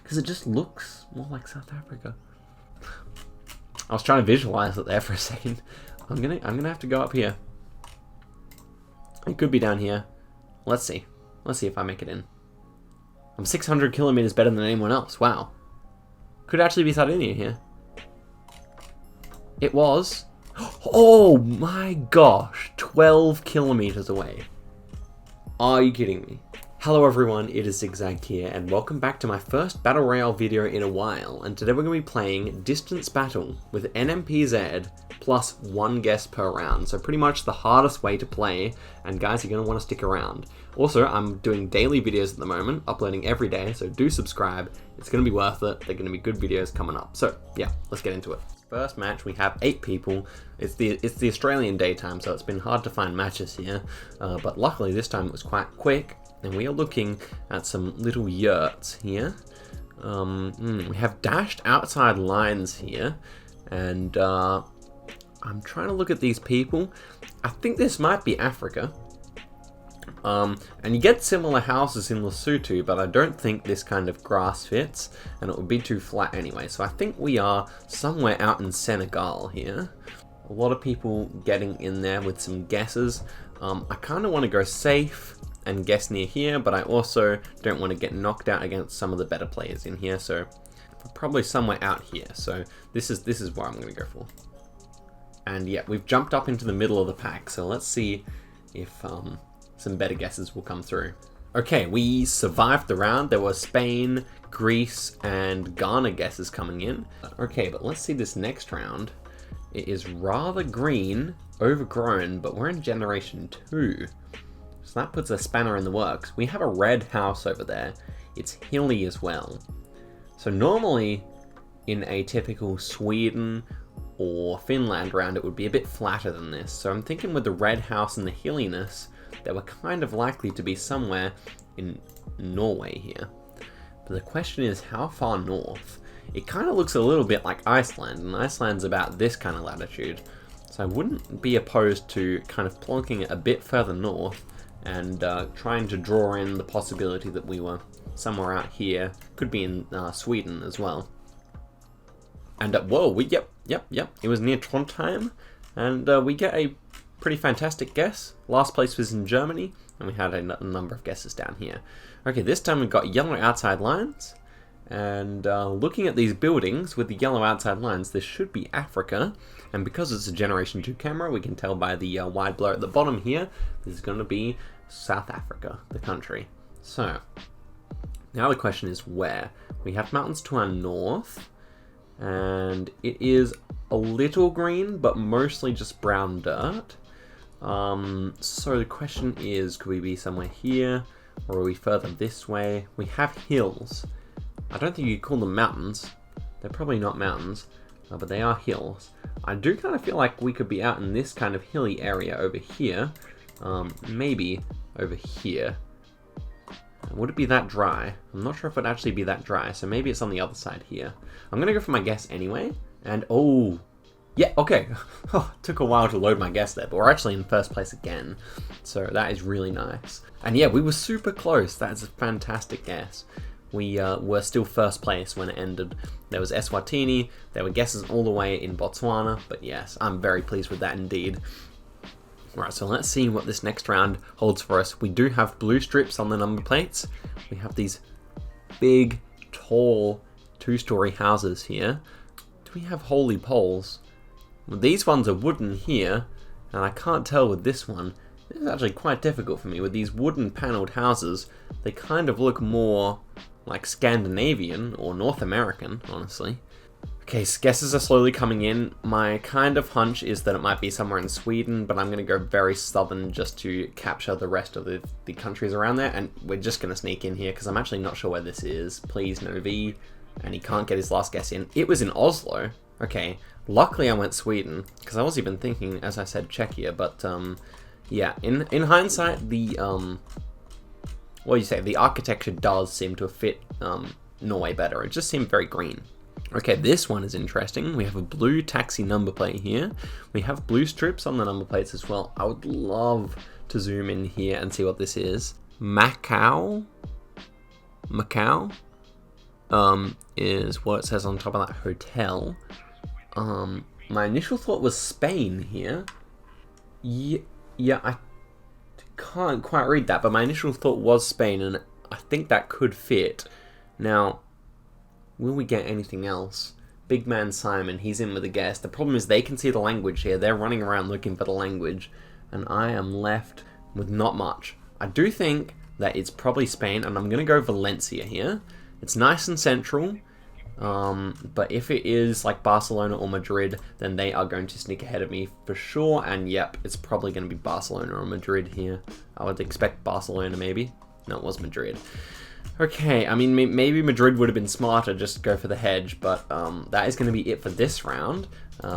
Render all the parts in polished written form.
because it just looks more like South Africa. I was trying to visualize it there for a second. I'm gonna have to go up here. It could be down here. Let's see. Let's see if I make it in. I'm 600 kilometers better than anyone else. Wow. Could actually be Sardinia here. It was. Oh my gosh. 12 kilometers away. Are you kidding me? Hello everyone, it is Zigzag here, and welcome back to my first Battle Royale video in a while, and today we're going to be playing Distance Battle with NMPZ plus 1 guess per round, so pretty much the hardest way to play, and guys, you're going to want to stick around. Also, I'm doing daily videos at the moment, uploading every day, so do subscribe, it's going to be worth it, they're going to be good videos coming up. So yeah, let's get into it. First match, we have 8 people. It's the Australian daytime, so it's been hard to find matches here, but luckily this time it was quite quick. And we are looking at some little yurts here. We have dashed outside lines here. And I'm trying to look at these people. I think this might be Africa. And you get similar houses in Lesotho, but I don't think this kind of grass fits. And it would be too flat anyway. So I think we are somewhere out in Senegal here. A lot of people getting in there with some guesses. I kind of want to go safe and guess near here, but I also don't want to get knocked out against some of the better players in here, so probably somewhere out here. So this is where I'm going to go for. And yeah, we've jumped up into the middle of the pack, so let's see if some better guesses will come through. Okay, we survived the round. There were Spain, Greece, and Ghana guesses coming in. Okay, but let's see this next round. It is rather green, overgrown, but we're in Generation 2. So that puts a spanner in the works. We have a red house over there. It's hilly as well. So normally in a typical Sweden or Finland round it would be a bit flatter than this. So I'm thinking with the red house and the hilliness that we're kind of likely to be somewhere in Norway here. But the question is how far north? It kind of looks a little bit like Iceland, and Iceland's about this kind of latitude. So I wouldn't be opposed to kind of plonking it a bit further north and trying to draw in the possibility that we were somewhere out here. Could be in Sweden as well. And whoa, yep, it was near Trondheim, and we get a pretty fantastic guess. Last place was in Germany, and we had a number of guesses down here. Okay, this time we've got yellow outside lines, and looking at these buildings with the yellow outside lines, this should be Africa. And because it's a Generation 2 camera, we can tell by the wide blur at the bottom here, this is going to be South Africa, the country. So, now the question is where? We have mountains to our north, and it is a little green, but mostly just brown dirt. So the question is, could we be somewhere here, or are we further this way? We have hills. I don't think you could call them mountains. They're probably not mountains, but they are hills. I do kind of feel like we could be out in this kind of hilly area over here. Maybe over here. Would it be that dry? I'm not sure if it'd actually be that dry, so maybe it's on the other side here. I'm gonna go for my guess anyway, and oh, yeah, okay. Oh, took a while to load my guess there, but we're actually in first place again, so that is really nice. And yeah, we were super close. That is a fantastic guess. We were still first place when it ended. There was Eswatini, there were guesses all the way in Botswana, but yes, I'm very pleased with that indeed. Right, so let's see what this next round holds for us. We do have blue strips on the number plates. We have these big, tall, 2-story houses here. Do we have holy poles? Well, these ones are wooden here, and I can't tell with this one. This is actually quite difficult for me. With these wooden panelled houses, they kind of look more like Scandinavian or North American, honestly. Okay, so guesses are slowly coming in. My kind of hunch is that it might be somewhere in Sweden, but I'm going to go very southern just to capture the rest of the countries around there, and we're just going to sneak in here because I'm actually not sure where this is. Please, no V, and he can't get his last guess in. It was in Oslo. Okay, luckily I went Sweden, because I was even thinking, as I said, Czechia, but yeah, in hindsight, the the architecture does seem to have fit Norway better. It just seemed very green. Okay, this one is interesting. We have a blue taxi number plate here. We have blue strips on the number plates as well. I would love to zoom in here and see what this is. Macau? is what it says on top of that hotel. My initial thought was Spain here. Yeah, I can't quite read that, but my initial thought was Spain, and I think that could fit. Now, will we get anything else? Big man Simon, he's in with a guess. The problem is they can see the language here. They're running around looking for the language, and I am left with not much. I do think that it's probably Spain, and I'm going to go Valencia here. It's nice and central, but if it is like Barcelona or Madrid, then they are going to sneak ahead of me for sure, and yep, it's probably going to be Barcelona or Madrid here. I would expect Barcelona maybe. No, it was Madrid. Okay, I mean, maybe Madrid would have been smarter, just go for the hedge, but that is going to be it for this round,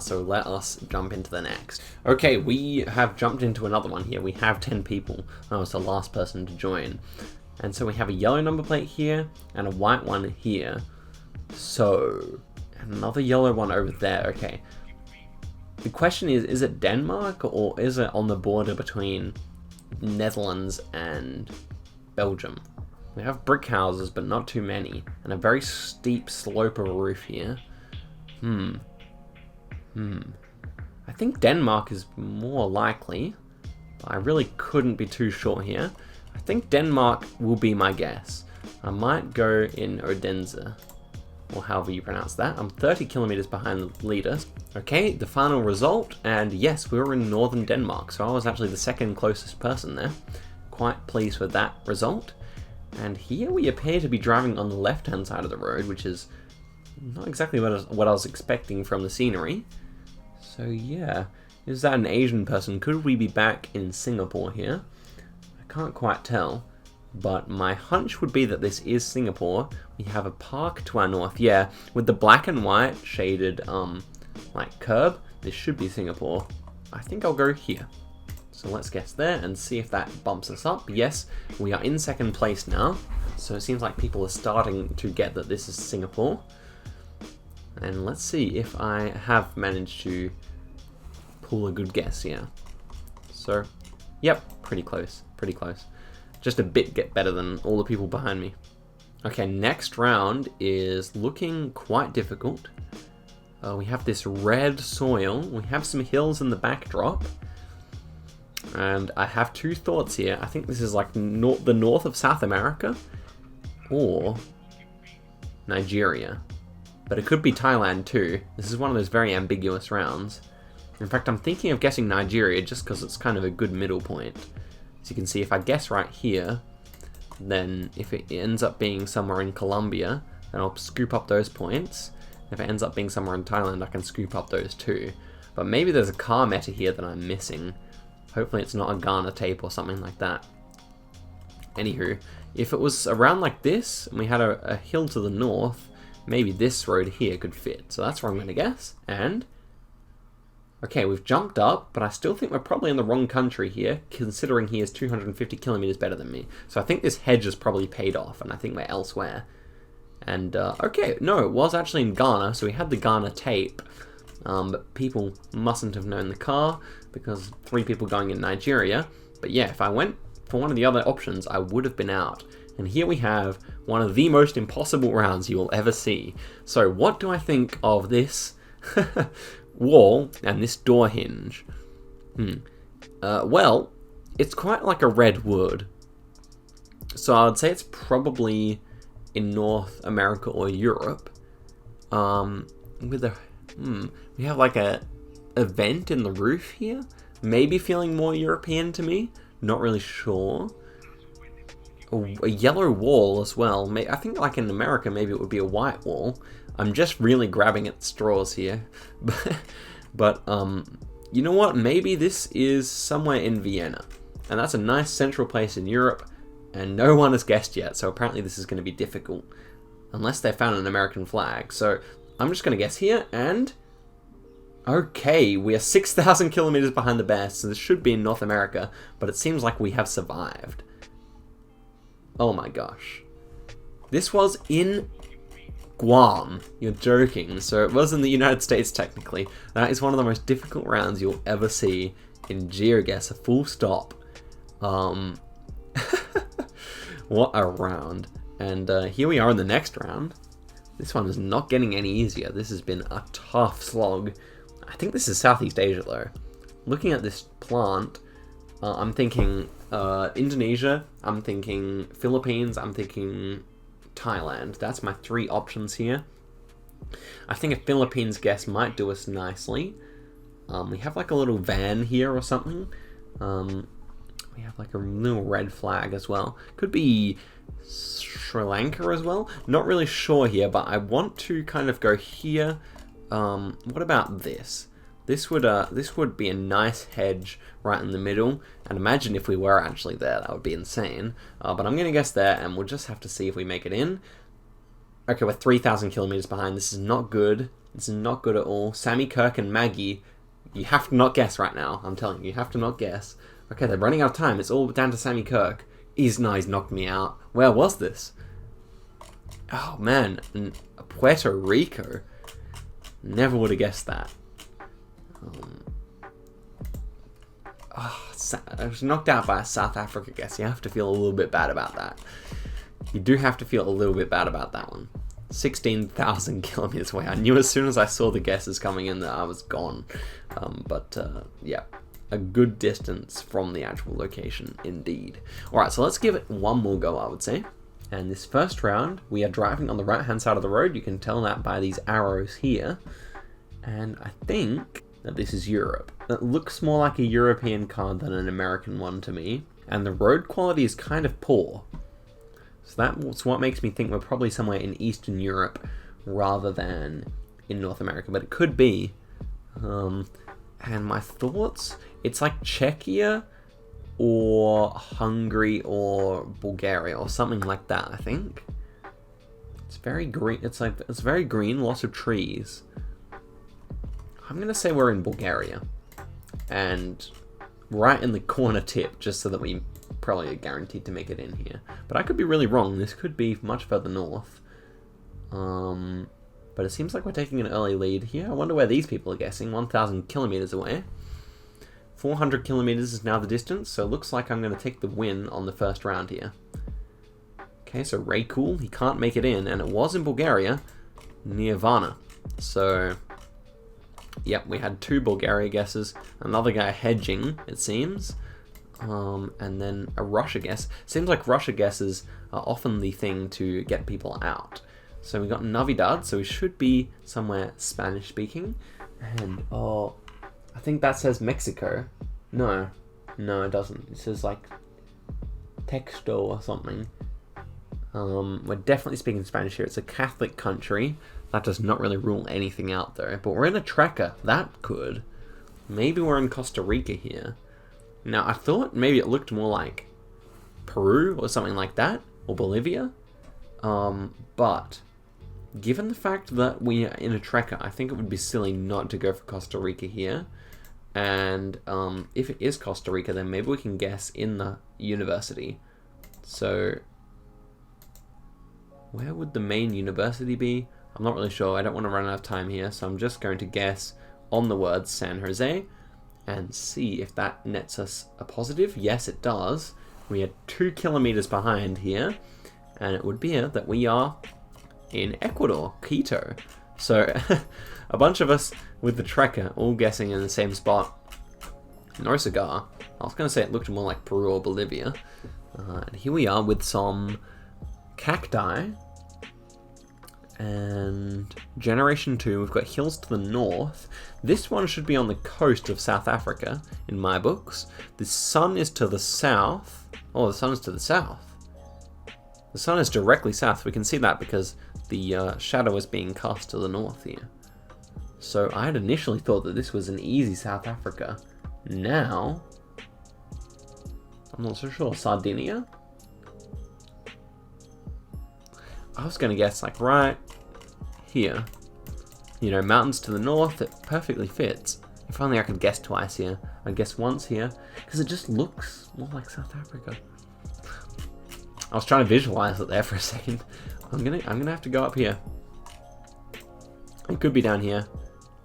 so let us jump into the next. Okay, we have jumped into another one here. We have 10 people. I was the last person to join. And so we have a yellow number plate here, and a white one here. So, another yellow one over there, okay. The question is it Denmark, or is it on the border between Netherlands and Belgium? We have brick houses, but not too many, and a very steep slope of a roof here. I think Denmark is more likely, but I really couldn't be too sure here. I think Denmark will be my guess. I might go in Odense, or however you pronounce that. I'm 30 kilometers behind the leader. Okay, the final result, and yes, we were in northern Denmark, so I was actually the second closest person there. Quite pleased with that result. And here we appear to be driving on the left-hand side of the road, which is not exactly what I was expecting from the scenery. So yeah, is that an Asian person? Could we be back in Singapore here? I can't quite tell, but my hunch would be that this is Singapore. We have a park to our north, yeah, with the black and white shaded like curb. This should be Singapore. I think I'll go here. So let's guess there and see if that bumps us up. Yes, we are in second place now. So it seems like people are starting to get that this is Singapore. And let's see if I have managed to pull a good guess here. So, yep, pretty close, pretty close. Just a bit better than all the people behind me. Okay, next round is looking quite difficult. We have this red soil. We have some hills in the backdrop. And I have two thoughts here. I think this is like the north of South America or Nigeria. But it could be Thailand too. This is one of those very ambiguous rounds. In fact, I'm thinking of guessing Nigeria just because it's kind of a good middle point. As you can see, if I guess right here, then if it ends up being somewhere in Colombia, then I'll scoop up those points. If it ends up being somewhere in Thailand, I can scoop up those too. But maybe there's a car meta here that I'm missing. Hopefully it's not a Ghana tape or something like that. Anywho, if it was around like this, and we had a hill to the north, maybe this road here could fit. So that's where I'm going to guess. And, okay, we've jumped up, but I still think we're probably in the wrong country here, considering he is 250 kilometers better than me. So I think this hedge has probably paid off, and I think we're elsewhere. And, okay, no, it was actually in Ghana, so we had the Ghana tape. But people mustn't have known the car because 3 people going in Nigeria. But yeah, if I went for one of the other options, I would have been out. And here we have one of the most impossible rounds you will ever see. So what do I think of this wall and this door hinge? Well, it's quite like a red wood. So I would say it's probably in North America or Europe. With a we have like a vent in the roof here. Maybe feeling more European to me. Not really sure. A yellow wall as well. I think like in America, maybe it would be a white wall. I'm just really grabbing at straws here. But you know what? Maybe this is somewhere in Vienna. And that's a nice central place in Europe. And no one has guessed yet. So apparently this is going to be difficult. Unless they found an American flag. So I'm just going to guess here, and okay, we are 6,000 kilometers behind the bear, so this should be in North America, but it seems like we have survived. Oh my gosh. This was in Guam. You're joking. So it was in the United States, technically. That is one of the most difficult rounds you'll ever see in Geoguessr, full stop. What a round. And here we are in the next round. This one is not getting any easier. This has been a tough slog. I think this is Southeast Asia though. Looking at this plant, I'm thinking Indonesia, I'm thinking Philippines, I'm thinking Thailand. That's my 3 options here. I think a Philippines guess might do us nicely. We have like a little van here or something. We have like a little red flag as well. Could be Sri Lanka as well. Not really sure here, but I want to kind of go here. What about this? This would be a nice hedge right in the middle. And imagine if we were actually there, that would be insane. But I'm gonna guess there, and we'll just have to see if we make it in. Okay, we're 3,000 kilometers behind. This is not good. This is not good at all. Sammy, Kirk, and Maggie, you have to not guess right now. I'm telling you, you have to not guess. Okay, they're running out of time. It's all down to Sammy Kirk. He's knocked me out. Where was this? Oh man, Puerto Rico. Never would have guessed that. I was knocked out by a South Africa guess. You have to feel a little bit bad about that. You do have to feel a little bit bad about that one. 16,000 kilometers away. I knew as soon as I saw the guesses coming in that I was gone. Yeah, a good distance from the actual location indeed. Alright, so let's give it one more go, I would say. And this first round, we are driving on the right hand side of the road. You can tell that by these arrows here. And I think that this is Europe. It looks more like a European card than an American one to me. And the road quality is kind of poor. So that's what makes me think we're probably somewhere in Eastern Europe rather than in North America. But it could be. And my thoughts, it's like Czechia or Hungary or Bulgaria or something like that, I think. It's very green. It's very green, lots of trees. I'm going to say we're in Bulgaria. And right in the corner tip, just so that we probably are guaranteed to make it in here. But I could be really wrong. This could be much further north. But it seems like we're taking an early lead here. I wonder where these people are guessing. 1,000 kilometers away. 400 kilometers is now the distance, so it looks like I'm going to take the win on the first round here. Okay, so Ray Cool, he can't make it in, and it was in Bulgaria, near Varna. So, yep, we had 2 Bulgaria guesses. Another guy hedging, it seems. And then a Russia guess. Seems like Russia guesses are often the thing to get people out. So we got Navidad, so we should be somewhere Spanish speaking. And, oh, I think that says Mexico. No, it doesn't. It says like Texto or something. We're definitely speaking Spanish here. It's a Catholic country. That does not really rule anything out though. But we're in a tracker. That could. Maybe we're in Costa Rica here. Now, I thought maybe it looked more like Peru or something like that, or Bolivia. But given the fact that we are in a tracker, I think it would be silly not to go for Costa Rica here. And if it is Costa Rica, then maybe we can guess in the university. So, where would the main university be? I'm not really sure. I don't want to run out of time here, so I'm just going to guess on the word San Jose and see if that nets us a positive. Yes, it does. We are 2 kilometers behind here, and it would be that we are in Ecuador, Quito. So, a bunch of us with the tracker all guessing in the same spot. No cigar. I was going to say it looked more like Peru or Bolivia. And here we are with some cacti. And Generation 2, we've got hills to the north. This one should be on the coast of South Africa, in my books. The sun is to the south. Oh, the sun is to the south. The sun is directly south. We can see that because the shadow is being cast to the north here. So I had initially thought that this was an easy South Africa. Now, I'm not so sure. Sardinia? I was going to guess like right here. You know, mountains to the north, it perfectly fits. If only I could guess twice here. I'd guess once here, because it just looks more like South Africa. I was trying to visualize it there for a second. I'm gonna have to go up here. It could be down here.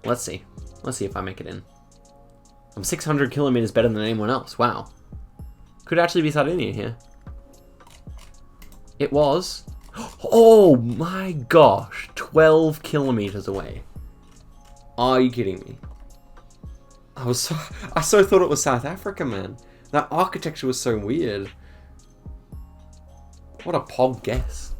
Let's see. Let's see if I make it in. I'm 600 kilometers better than anyone else. Wow. Could actually be Sardinia here. It was. Oh my gosh, 12 kilometers away. Are you kidding me? I so thought it was South Africa, man. That architecture was so weird. What a pog guess.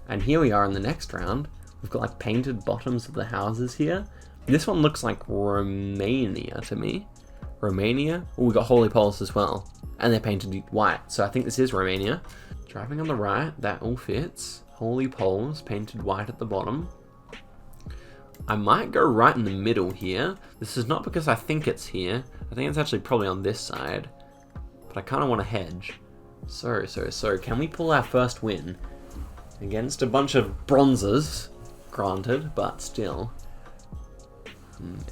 And here we are in the next round. We've got like painted bottoms of the houses here. This one looks like Romania to me. Romania? Oh, we got holy poles as well. And they're painted white, so I think this is Romania. Driving on the right, that all fits. Holy poles, painted white at the bottom. I might go right in the middle here. This is not because I think it's here. I think it's actually probably on this side. But I kind of want to hedge. So, can we pull our first win? Against a bunch of bronzes, granted, but still.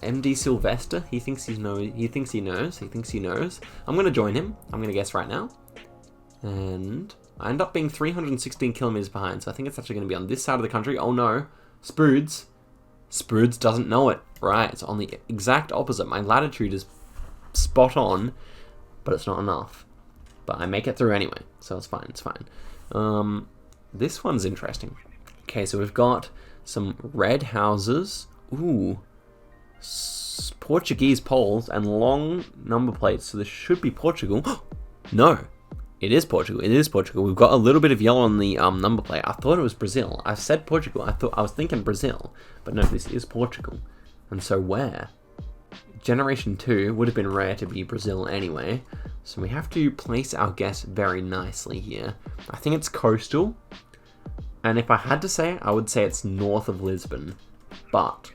MD Sylvester, he thinks he knows. I'm gonna join him. I'm gonna guess right now. And I end up being 316 kilometers behind, so I think it's actually gonna be on this side of the country. Oh no, Spoods. Spoods doesn't know it. Right, it's on the exact opposite. My latitude is spot on, but it's not enough. But I make it through anyway, so it's fine, it's fine. This one's interesting. Okay, so we've got some red houses. Ooh. Portuguese poles and long number plates, so this should be Portugal. No, it is Portugal. It is Portugal. We've got a little bit of yellow on the number plate. I thought it was Brazil. I said Portugal. I was thinking Brazil, but no, this is Portugal. And so where? Generation 2 would have been rare to be Brazil anyway, so we have to place our guess very nicely here. I think it's coastal, and if I had to say it, I would say it's north of Lisbon, but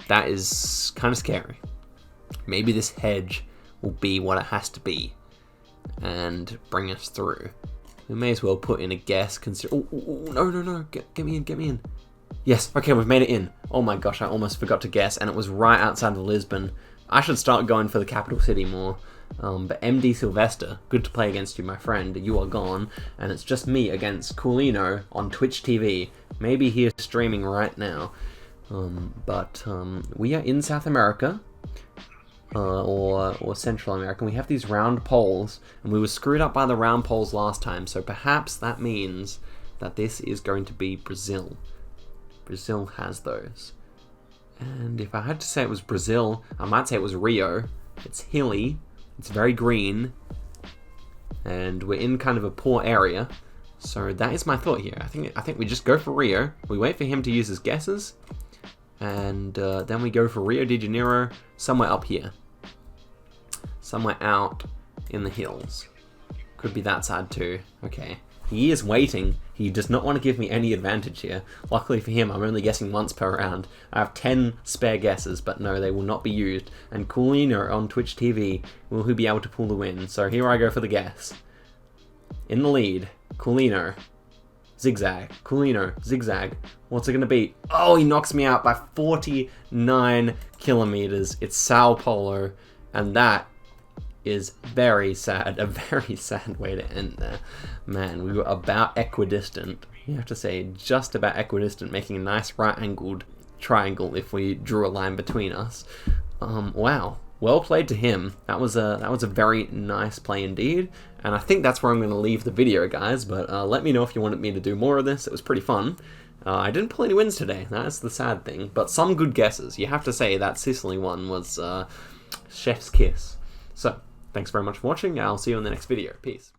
that is kind of scary. Maybe this hedge will be what it has to be and bring us through. We may as well put in a guess. Oh, no, get me in. Yes, okay, we've made it in. Oh my gosh, I almost forgot to guess, and it was right outside of Lisbon. I should start going for the capital city more. But MD Sylvester, good to play against you, my friend. You are gone, and it's just me against Coolino on Twitch TV. Maybe he is streaming right now. We are in South America, or Central America. We have these round poles, and we were screwed up by the round poles last time, so perhaps that means that this is going to be Brazil. Brazil has those. And if I had to say it was Brazil, I might say it was Rio. It's hilly, it's very green, and we're in kind of a poor area. So that is my thought here. I think we just go for Rio. We wait for him to use his guesses, and then we go for Rio de Janeiro, somewhere up here. Somewhere out in the hills. Could be that side too. Okay. He is waiting. He does not want to give me any advantage here. Luckily for him, I'm only guessing once per round. I have 10 spare guesses, but no, they will not be used. And Coolino on Twitch TV, will he be able to pull the win? So here I go for the guess. In the lead, Coolino. Zigzag. Coolino. Zigzag. What's it going to be? Oh, he knocks me out by 49 kilometers. It's Sao Paulo. And that is very sad. A very sad way to end there. Man, we were about equidistant. You have to say just about equidistant, making a nice right-angled triangle if we drew a line between us. Wow. Well played to him. That was a very nice play indeed. And I think that's where I'm going to leave the video, guys. But let me know if you wanted me to do more of this. It was pretty fun. I didn't pull any wins today. That's the sad thing. But some good guesses. You have to say that Sicily one was chef's kiss. So, thanks very much for watching. I'll see you in the next video. Peace.